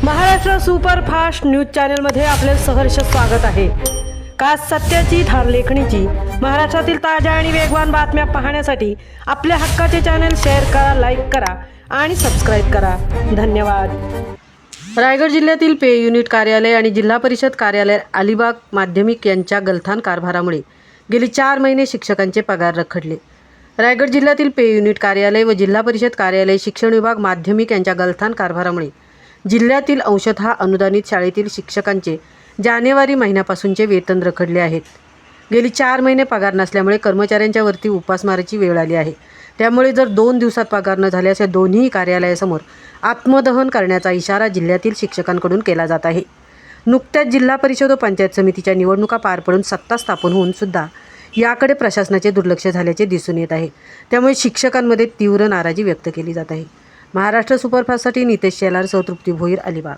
Maharashtra superfast news चॅनलमध्ये आपले सहर्ष स्वागत आहे। खास सत्याची थार लेखणीची महाराष्ट्रातील ताज्या आणि वेगवान बातम्या पाहण्यासाठी आपल्या हक्काचे चॅनल शेअर करा, लाईक करा आणि सबस्क्राईब करा। धन्यवाद। रायगड जिल्ह्यातील पे युनिट कार्यालय आणि जिल्हा परिषद कार्यालय अलिबाग माध्यमिक यांच्या गलथान कारभारामुळे गेली 4 महिने शिक्षकांचे पगार रखडले। रायगड जिल्ह्यातील पे युनिट कार्यालय व जिल्हा परिषद कार्यालय शिक्षण विभाग माध्यमिक यांच्या गलथान कारभारामुळे जिल्ह्यातील अंशतः अनुदानित शाळेतील शिक्षकांचे जानेवारी महिन्यापासूनचे वेतन रखडले आहेत। गेली 4 महिने पगार नसल्यामुळे कर्मचाऱ्यांच्या वरती उपासमारीची वेळ आली आहे। त्यामुळे जर 2 दिवसात पगार न झाल्यास या दोन्ही कार्यालयासमोर आत्मदहन करण्याचा इशारा जिल्ह्यातील शिक्षकांकडून केला जात आहे। नुकत्याच जिल्हा परिषद व पंचायत समितीच्या निवडणुका पार पडून सत्ता स्थापन होऊन सुद्धा याकडे प्रशासनाचे दुर्लक्ष झाल्याचे दिसून येत आहे। त्यामुळे शिक्षकांमध्ये तीव्र नाराजी व्यक्त केली जात आहे। महाराष्ट्र सुपरफास्टसाठी नितेश शेलार, तृप्ती भोईर, अलिबाग।